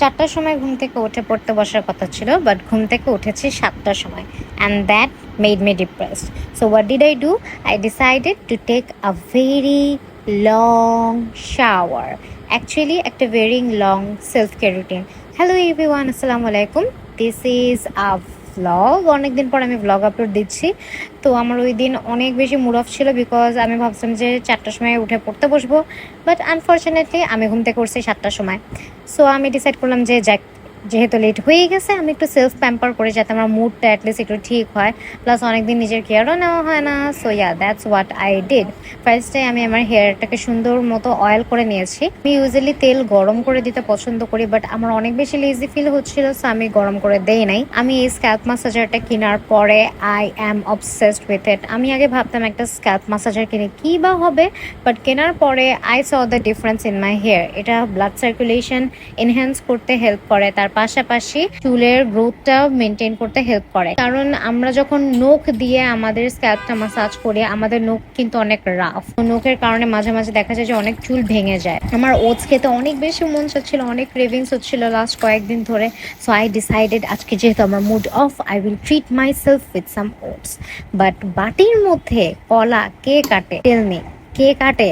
4টার সময় ঘুম থেকে উঠে পড়তে বসার কথা ছিল, বাট ঘুম থেকে উঠেছি 7টার সময়, and that made me depressed. So what did I do? I decided to take a very long shower. Actually, একটা very long self-care routine. Hello everyone, আসসালামু আলাইকুম. This is a vlog. অনেকদিন পর আমি vlog আপলোড দিচ্ছি। তো আমার ওই দিন অনেক বেশি মুড অফ ছিল, বিকজ আমি ভাবছিলাম যে 4টার সময় উঠে পড়তে বসবো, বাট আনফর্চুনেটলি আমি ঘুম থেকে উঠছি 7টার সময়। সো আমি ডিসাইড করলাম যে যাক, যেহেতু লেট হয়ে গেছে আমি একটু সেলফ প্যাম্পার করি, যাতে আমার মুডটা অ্যাটলিস্ট একটু ঠিক হয়, প্লাস অনেকদিন নিজের কেয়ারও নেওয়া হয় না। So yeah, that's what I did. ফার্স্টে আমি আমার হেয়ারটাকে সুন্দর মতো অয়েল করে নিয়েছি। আমি ইউজুয়ালি তেল গরম করে দিতে পছন্দ করি, বাট আমার অনেক বেশি লেজি ফিল হচ্ছিল, সো আমি গরম করে দেই নাই। আমি এই স্ক্যাল্প মাসাজারটা কেনার পরে I am obsessed with it. আমি আগে ভাবতাম একটা স্ক্যাল্প মাসাজার কিনে কী বা হবে, বাট কেনার পরে I saw the difference in my hair. এটা ব্লাড সার্কুলেশন এনহ্যান্স করতে হেল্প করে, তার পাশাপাশি চুলের গ্রোথটাও মেনটেন করতে হেল্প করে। কারণ আমরা যখন নখ দিয়ে আমাদের স্ক্যাল্পটা মাসাজ করি, আমাদের নখ কিন্তু অনেক রাফ, নখের কারণে মাঝে মাঝে দেখা যায় যে অনেক চুল ভেঙে যায়। আমার ওটস খেতে অনেক বেশি মন চাচ্ছিল, অনেক ক্রেভিংস হচ্ছিল লাস্ট কয়েকদিন ধরে। সো আই ডিসাইডেড আজকে যেহেতু আমার mood off, I will treat myself with some oats. But বাটির মধ্যে কলা কে কাটে? টেল মি, কে কাটে?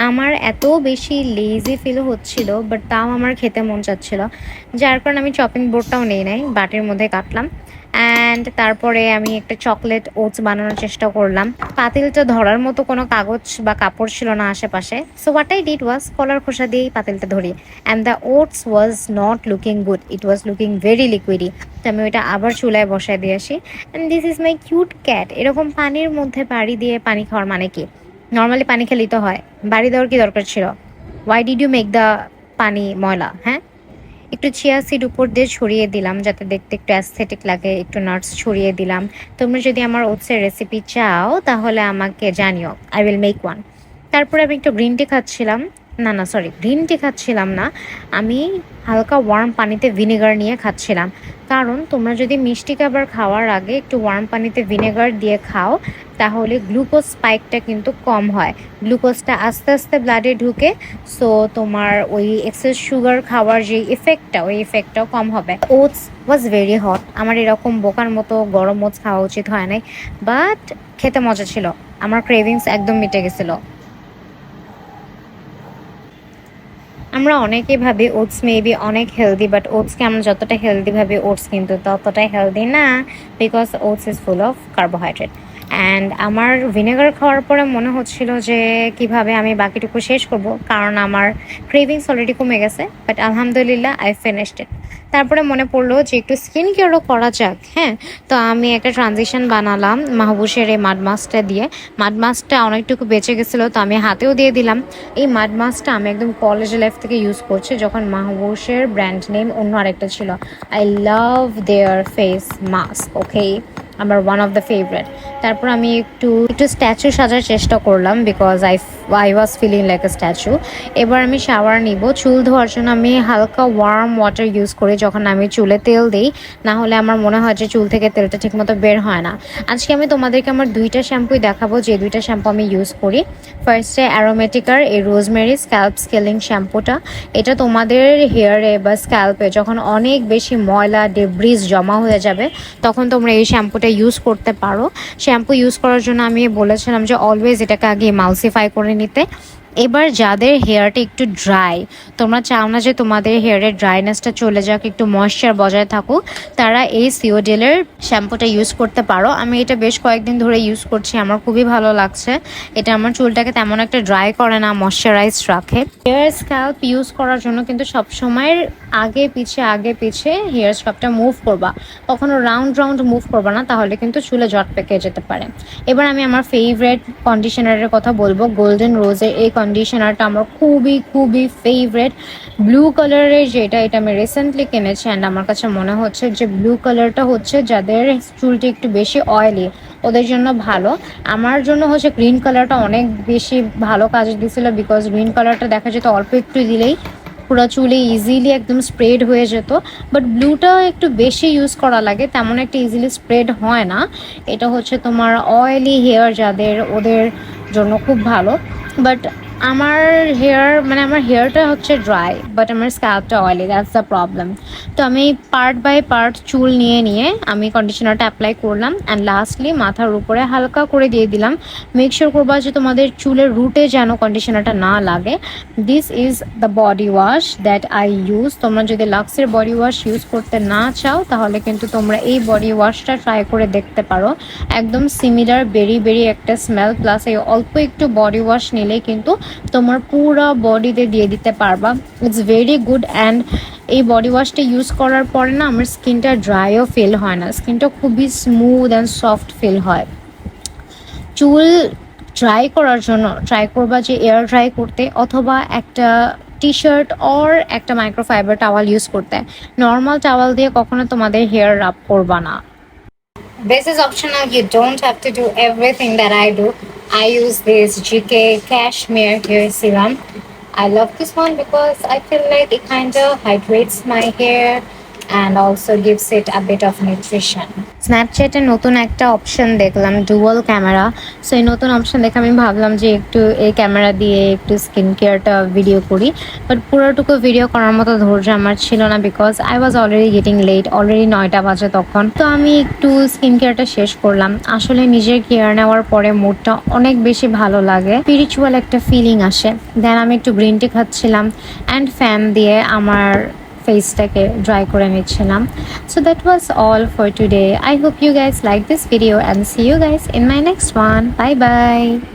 আমার এত বেশি লেজি ফিল হচ্ছিল, বাট তাও আমার খেতে মন চাচ্ছিল, যার কারণে আমি চপিং বোর্ডটাও নেই নাই, বাটির মধ্যে কাটলাম। অ্যান্ড তারপরে আমি একটা চকলেট ওটস বানানোর চেষ্টা করলাম। পাতিলটা ধরার মতো কোনো কাগজ বা কাপড় ছিল না আশেপাশে। So what I did was, কলার খোসা দিয়েই পাতিলটা ধরি, and the oats was not looking good, it was looking very liquidy. তো আমি ওইটা আবার চুলায় বসায় দিয়ে আসি। And this is my cute cat. এরকম পানির মধ্যে বাড়ি দিয়ে পানি খাওয়ার মানে কি? নর্মালি পানি খেলেই তো হয়, বাড়ি দেওয়ার কি দরকার ছিল? Why did you make the pani ময়লা? হ্যাঁ, একটু চিয়া সিড উপর দিয়ে ছড়িয়ে দিলাম যাতে দেখতে একটু অ্যাস্থেটিক লাগে, একটু নাটস ছড়িয়ে দিলাম। তোমরা যদি আমার ওটসের রেসিপি চাও তাহলে আমাকে জানিও, আই উইল মেক ওয়ান। তারপরে আমি একটু গ্রিন টি খাচ্ছিলাম, না সরি, গ্রিন টি খাচ্ছিলাম না, আমি হালকা ওয়ার্ম পানিতে ভিনেগার নিয়ে খাচ্ছিলাম। কারণ তোমরা যদি মিষ্টি খাবার খাওয়ার আগে একটু ওয়ার্ম পানিতে ভিনেগার দিয়ে খাও, তাহলে গ্লুকোজ স্পাইকটা কিন্তু কম হয়, গ্লুকোজটা আস্তে আস্তে ব্লাডে ঢুকে। সো তোমার ওই এক্সেস সুগার খাওয়ার যে ইফেক্টটা, ওই ইফেক্টটাও কম হবে। ওটস ওয়াজ ভেরি হট, আমার এরকম বোকার মতো গরম ওটস খাওয়া উচিত হয় নাই, বাট খেতে মজা ছিল, আমার ক্রেভিংস একদম মিটে গেছিলো। আমরা অনেকেই ভাবি ওটস মেবি অনেক হেলদি, বাট ওটসকে আমরা যতটা হেলদি ভাবি, ওটস কিন্তু ততটাই হেলদি না, because oats is full of carbohydrate. And আমার ভিনেগার খাওয়ার পরে মনে হচ্ছিল যে কিভাবে আমি বাকিটুকু শেষ করব, কারণ আমার ক্রেভিংস অলরেডি কমে গেছে, বাট আলহামদুলিল্লাহ আই ফিনিশড ইট। তারপরে মনে পড়লো যে একটু স্কিন কেয়ারও করা যাক। হ্যাঁ, তো আমি একটা ট্রানজিশন বানালাম মাহবুসের এই মাড মাস্কটা দিয়ে। মাড মাস্কটা অনেকটুকু বেঁচে গেছিলো, তো আমি হাতেও দিয়ে দিলাম। এই মাড মাস্কটা আমি একদম কলেজ লাইফ থেকে ইউজ করছি, যখন মাহবুসের ব্র্যান্ড নেম অন্য আরেকটা ছিল। I love their face mask, okay, আমার ওয়ান অফ দ্য ফেভারেট। তারপর আমি একটু একটু স্ট্যাচু সাজার চেষ্টা করলাম, because I was feeling like a statue. এবার আমি শাওয়ার নিব। চুল ধোয়ার জন্য আমি হালকা ওয়ার্ম ওয়াটার ইউজ করি যখন আমি চুলে তেল দিই, না হলে আমার মনে হয় যে চুল থেকে তেলটা ঠিকমতো বের হয় না। আজকে আমি তোমাদেরকে আমার দুইটা শ্যাম্পুই দেখাবো, যে দুইটা শ্যাম্পু আমি ইউজ করি। ফার্স্টে অ্যারোমেটিকার এই রোজমেরি স্ক্যাল্প স্কেলিং শ্যাম্পুটা। এটা তোমাদের হেয়ারে বা স্ক্যাল্পে যখন অনেক বেশি ময়লা ডেব্রিজ জমা হয়ে যাবে, তখন তোমরা এই শ্যাম্পুটা ইউজ করতে পারো। শ্যাম্পু ইউজ করার জন্য আমি বলেছিলাম যে অলওয়েজ এটাকে আগে মালসিফাই করে নিতে। এবার যাদের হেয়ারটা একটু ড্রাই, তোমরা চাও না যে তোমাদের হেয়ারের ড্রাইনেসটা চলে যাক, একটু ময়েশ্চার বজায় থাকুক, তারা এই সিওডেলের শ্যাম্পুটা ইউজ করতে পারো। আমি এটা বেশ কয়েকদিন ধরে ইউজ করছি, আমার খুবই ভালো লাগছে। এটা আমার চুলটাকে তেমন একটা ড্রাই করে না, ময়েশ্চারাইজ রাখে। হেয়ার স্ক্যাল্প ইউজ করার জন্য কিন্তু সবসময়ের আগে পিছে হেয়ার স্ক্যাল্পটা মুভ করবা, কখনো রাউন্ড মুভ করবা না, তাহলে কিন্তু চুলে জট পেকে যেতে পারে। এবার আমি আমার ফেভারিট কন্ডিশনারের কথা বলবো। গোল্ডেন রোজের এই কন্ডিশনারটা আমার খুবই ফেভারিট। ব্লু কালারের যেটা, এটা আমি রিসেন্টলি কিনেছি, অ্যান্ড আমার কাছে মনে হচ্ছে যে ব্লু কালারটা হচ্ছে যাদের চুলটি একটু বেশি অয়েলি ওদের জন্য ভালো। আমার জন্য হচ্ছে গ্রিন কালারটা অনেক বেশি ভালো কাজ দিয়েছিল, বিকজ গ্রিন কালারটা দেখা যেত অল্প একটু দিলেই পুরো চুলে ইজিলি একদম স্প্রেড হয়ে যেত, বাট ব্লুটা একটু বেশি ইউজ করা লাগে, তেমন একটা ইজিলি স্প্রেড হয় না। এটা হচ্ছে তোমার অয়েলি হেয়ার যাদের, ওদের জন্য খুব ভালো। বাট আমার আমার হেয়ারটা হচ্ছে ড্রাই, বাট আমার স্ক্যাল্পটা অয়েলি, দ্যাটস দ্য প্রবলেম। তো আমি পার্ট বাই পার্ট চুল নিয়ে নিয়ে আমি কন্ডিশনারটা অ্যাপ্লাই করলাম, অ্যান্ড লাস্টলি মাথার উপরে হালকা করে দিয়ে দিলাম। মেক শিওর করবা যে তোমাদের চুলের রুটে যেন কন্ডিশনারটা না লাগে। This is the body wash that I use. তোমরা যদি লাক্সের বডি ওয়াশ ইউজ করতে না চাও তাহলে কিন্তু তোমরা এই বডি ওয়াশটা ট্রাই করে দেখতে পারো। একদম সিমিলার, বেরি বেরি একটা স্মেল, প্লাস এই অল্প একটু বডি ওয়াশ নিলে কিন্তু তোমার পুরো বডিতে দিয়ে দিতে পারবা। It's very good. অ্যান্ড এই বডি ওয়াশটা ইউজ করার পরে না আমার স্কিনটা ড্রাইও ফিল হয় না, স্কিনটা খুবই স্মুথ অ্যান্ড সফট ফিল হয়। চুল ড্রাই করার জন্য ট্রাই করবা যে এয়ার ড্রাই করতে, অথবা একটা টি শার্ট অর একটা মাইক্রোফাইবার টাওয়াল ইউজ করতে। নর্মাল টাওয়াল দিয়ে কখনো তোমাদের হেয়ার রাব করবা না। This is optional. You don't have to do everything that I do. I use this GK Cashmere Hair Serum. I love this one because I feel like it kind of hydrates my hair and also gives it a bit of nutrition. স্ন্যাপচ্যাটে নতুন একটা option দেখলাম, dual camera. So এই নতুন option দেখে আমি ভাবলাম যে একটু এই ক্যামেরা দিয়ে একটু স্কিন কেয়ারটা ভিডিও করি, বাট পুরোটুকু ভিডিও করার মতো ধৈর্য আমার ছিল না, because I was already getting late, already 9টা বাজে তখন। তো আমি একটু স্কিন কেয়ারটা শেষ করলাম। আসলে নিজের কেয়ার নেওয়ার পরে মুডটা অনেক বেশি ভালো লাগে, স্পিরিচুয়াল একটা ফিলিং আসে। দেন আমি একটু গ্রিন টি খাচ্ছিলাম অ্যান্ড ফ্যান দিয়ে আমার ফেসটাকে ড্রাই করে নিচ্ছিলাম। So that was all for today. I hope you guys like this video and see you guys in my next one. Bye bye.